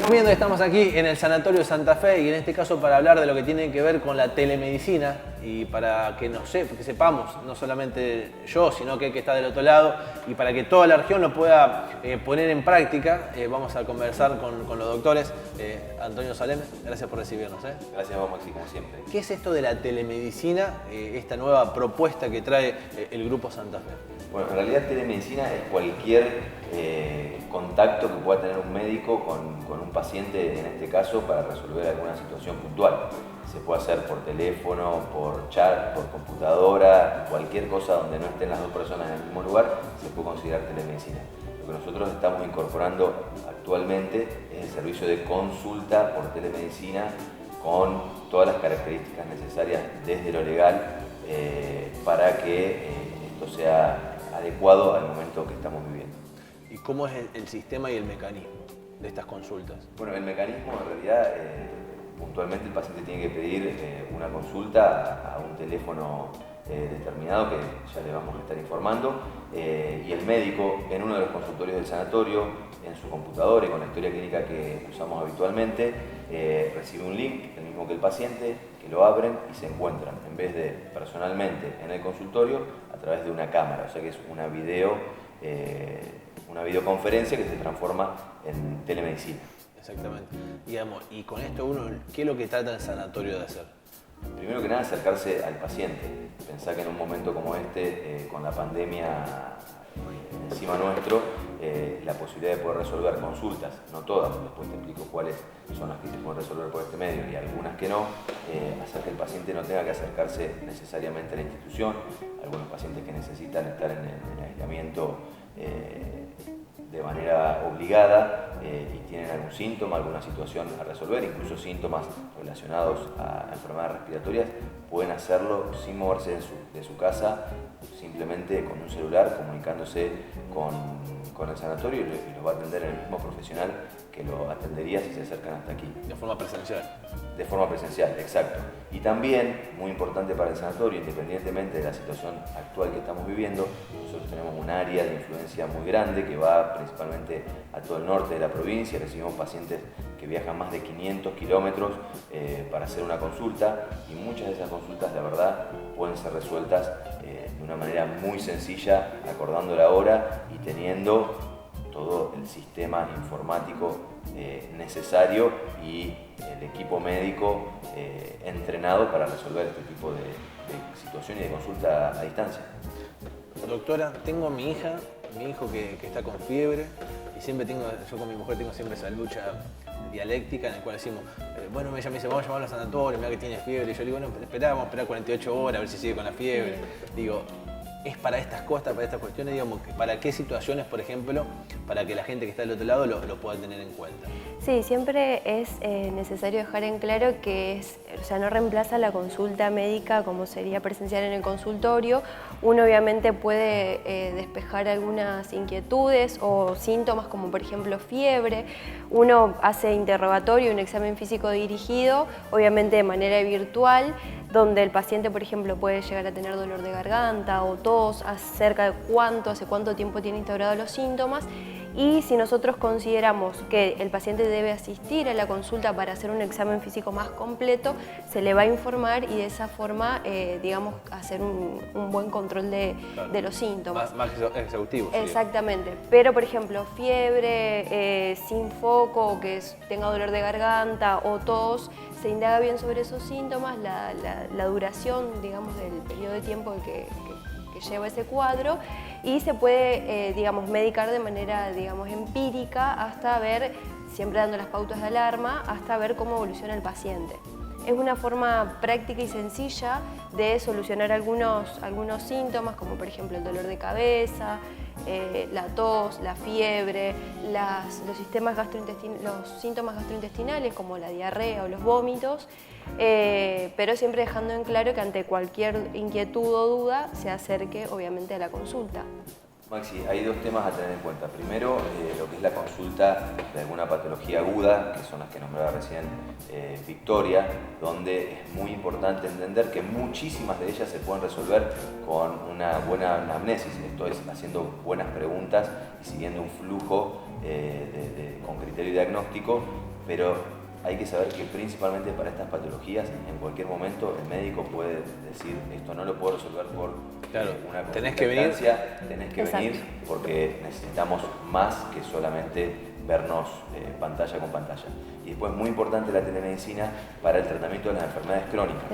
Recomiendo, estamos aquí en el Sanatorio Santa Fe y en este caso para hablar de lo que tiene que ver con la telemedicina y para que que sepamos, no solamente yo, sino que está del otro lado y para que toda la región lo pueda poner en práctica, vamos a conversar con los doctores. Antonio Salem, gracias por recibirnos. Gracias a vos, Maxi, como siempre. ¿Qué es esto de la telemedicina, esta nueva propuesta que trae el Grupo Santa Fe? Bueno, en realidad telemedicina es cualquier contacto que pueda tener un médico con un paciente, en este caso, para resolver alguna situación puntual. Se puede hacer por teléfono, por chat, por computadora, cualquier cosa donde no estén las dos personas en el mismo lugar, se puede considerar telemedicina. Lo que nosotros estamos incorporando actualmente es el servicio de consulta por telemedicina con todas las características necesarias desde lo legal para que esto sea adecuado al momento que estamos viviendo. ¿Y cómo es el sistema y el mecanismo de estas consultas? Bueno, el mecanismo en realidad, puntualmente el paciente tiene que pedir una consulta a un teléfono determinado que ya le vamos a estar informando y el médico en uno de los consultorios del sanatorio, en su computadora y con la historia clínica que usamos habitualmente, recibe un link, el mismo que el paciente, que lo abren y se encuentran, en vez de personalmente en el consultorio, a través de una cámara, o sea que es una videoconferencia que se transforma en telemedicina. Exactamente. Y con esto ¿qué es lo que trata el sanatorio de hacer? Primero que nada, acercarse al paciente. Pensá que en un momento como este, con la pandemia encima nuestro, la posibilidad de poder resolver consultas, no todas, después te explico cuáles son las que se pueden resolver por este medio y algunas que no, hacer que el paciente no tenga que acercarse necesariamente a la institución. Algunos pacientes que necesitan estar en el aislamiento de manera obligada y tienen algún síntoma, alguna situación a resolver, incluso síntomas relacionados a enfermedades respiratorias, pueden hacerlo sin moverse de su casa, simplemente con un celular, comunicándose con el sanatorio y los va a atender el mismo profesional que lo atendería si se acercan hasta aquí. De forma presencial. De forma presencial, exacto. Y también, muy importante para el sanatorio, independientemente de la situación actual que estamos viviendo, nosotros tenemos un área de influencia muy grande que va principalmente a todo el norte de la provincia. Recibimos pacientes que viajan más de 500 kilómetros para hacer una consulta y muchas de esas consultas, la verdad, pueden ser resueltas de una manera muy sencilla, acordando la hora y teniendo todo el sistema informático necesario y el equipo médico entrenado para resolver este tipo de situaciones y de consulta a distancia. Doctora, tengo a mi hijo que está con fiebre y siempre yo con mi mujer tengo siempre esa lucha dialéctica en la cual decimos, bueno, ella me dice, vamos a llevarlo al sanatorio, mira que tiene fiebre, y yo digo, no, vamos a esperar 48 horas a ver si sigue con la fiebre. Digo, es para estas cosas, para estas cuestiones, digamos, para qué situaciones, por ejemplo, para que la gente que está del otro lado lo pueda tener en cuenta. Sí, siempre es necesario dejar en claro que no reemplaza la consulta médica como sería presencial en el consultorio. Uno obviamente puede despejar algunas inquietudes o síntomas como por ejemplo fiebre. Uno hace interrogatorio, un examen físico dirigido, obviamente de manera virtual, donde el paciente, por ejemplo, puede llegar a tener dolor de garganta o tos, acerca de hace cuánto tiempo tiene instaurados los síntomas. Y si nosotros consideramos que el paciente debe asistir a la consulta para hacer un examen físico más completo, se le va a informar y de esa forma, digamos, hacer un buen control de los síntomas. Más exhaustivo. Exactamente. Sí. Pero, por ejemplo, fiebre, sin foco, que tenga dolor de garganta o tos, se indaga bien sobre esos síntomas, la duración, digamos, del periodo de tiempo que lleva ese cuadro y se puede, digamos, medicar de manera, digamos, empírica hasta ver siempre dando las pautas de alarma hasta ver cómo evoluciona el paciente. Es una forma práctica y sencilla de solucionar algunos síntomas, como por ejemplo el dolor de cabeza, la tos, la fiebre, los síntomas gastrointestinales como la diarrea o los vómitos, pero siempre dejando en claro que ante cualquier inquietud o duda se acerque obviamente a la consulta. Maxi, hay dos temas a tener en cuenta. Primero, lo que es la consulta de alguna patología aguda, que son las que nombraba recién Victoria, donde es muy importante entender que muchísimas de ellas se pueden resolver con una buena anamnesis, esto es, haciendo buenas preguntas y siguiendo un flujo con criterio diagnóstico, pero hay que saber que principalmente para estas patologías, en cualquier momento el médico puede decir, esto no lo puedo resolver por una consulta tenés que venir. Tenés que venir porque necesitamos más que solamente vernos pantalla con pantalla. Y después muy importante la telemedicina para el tratamiento de las enfermedades crónicas,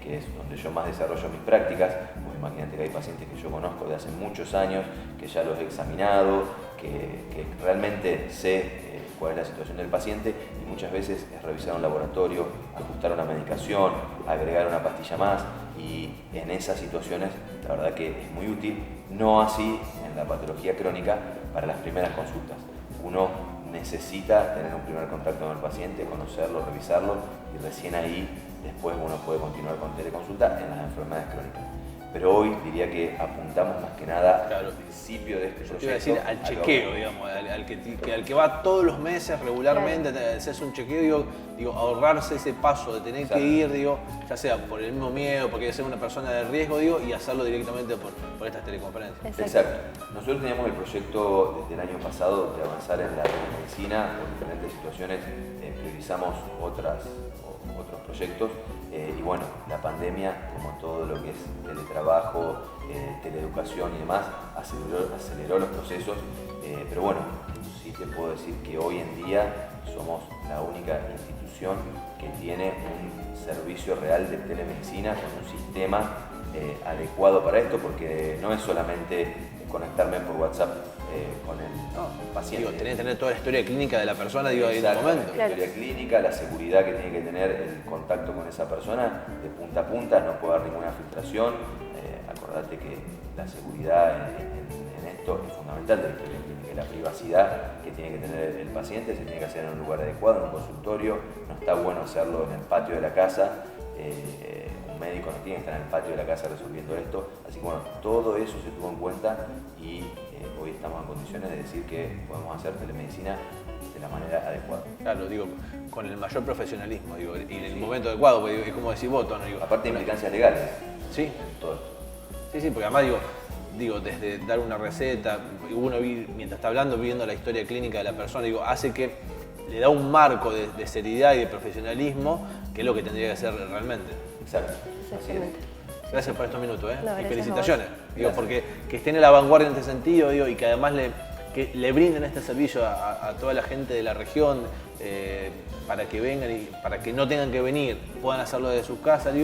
que es donde yo más desarrollo mis prácticas. Pues imagínate que hay pacientes que yo conozco de hace muchos años, que ya los he examinado, que realmente sé cuál es la situación del paciente, y muchas veces es revisar un laboratorio, ajustar una medicación, agregar una pastilla más, y en esas situaciones la verdad que es muy útil, no así en la patología crónica para las primeras consultas. Uno necesita tener un primer contacto con el paciente, conocerlo, revisarlo, y recién ahí después uno puede continuar con teleconsulta en las enfermedades crónicas. Pero hoy diría que apuntamos más que nada al principio de este proceso. Te iba a decir al chequeo, digamos, al que va todos los meses regularmente, hacerse un chequeo, digo, ahorrarse ese paso de tener que ir, digo, ya sea por el mismo miedo, porque ser una persona de riesgo, digo, y hacerlo directamente por estas teleconferencias. Exacto. Nosotros teníamos el proyecto desde el año pasado de avanzar en la telemedicina, por diferentes situaciones priorizamos otros proyectos. Y bueno, la pandemia, como todo lo que es teletrabajo, teleeducación y demás, aceleró los procesos, pero bueno, sí te puedo decir que hoy en día somos la única institución que tiene un servicio real de telemedicina con un sistema adecuado para esto, porque no es solamente conectarme por WhatsApp con el paciente. Digo, tenés que tener toda la historia clínica de la persona, digo, ahí en el momento. La historia clínica, la seguridad que tiene que tener el contacto con esa persona de punta a punta, no puede haber ninguna filtración. Acordate que la seguridad en esto es fundamental de la historia clínica, la privacidad que tiene que tener el paciente se tiene que hacer en un lugar adecuado, en un consultorio, no está bueno hacerlo en el patio de la casa. Un médico no tiene que estar en el patio de la casa resolviendo esto, así que bueno, todo eso se tuvo en cuenta y hoy estamos en condiciones de decir que podemos hacer telemedicina de la manera adecuada. Claro, digo, con el mayor profesionalismo, digo, y en el momento adecuado, porque es como decís vos, Tono, digo. Aparte de implicancias legales. Sí. Todo esto. Sí, porque además digo, desde dar una receta, uno mientras está hablando, viendo la historia clínica de la persona, digo, hace que le da un marco de seriedad y de profesionalismo, que es lo que tendría que hacer realmente. Exacto. Exactamente. Gracias por estos minutos, No, y felicitaciones. Digo, porque que estén en la vanguardia en este sentido, y que además le brinden este servicio a toda la gente de la región, para que vengan y para que no tengan que venir, puedan hacerlo desde sus casas,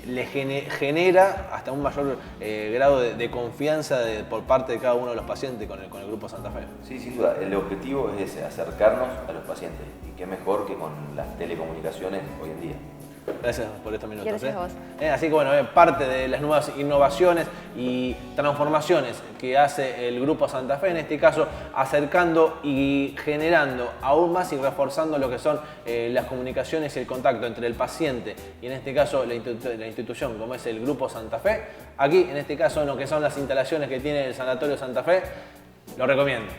le genera hasta un mayor grado de confianza por parte de cada uno de los pacientes con el Grupo Santa Fe. Sí, sin duda. El objetivo es ese, acercarnos a los pacientes. Y qué mejor que con las telecomunicaciones hoy en día. Gracias por estos minutos. Gracias a vos. Así que bueno, parte de las nuevas innovaciones y transformaciones que hace el Grupo Santa Fe, en este caso acercando y generando aún más y reforzando lo que son las comunicaciones y el contacto entre el paciente y en este caso la institución como es el Grupo Santa Fe. Aquí en este caso en lo que son las instalaciones que tiene el Sanatorio Santa Fe, lo recomiendo.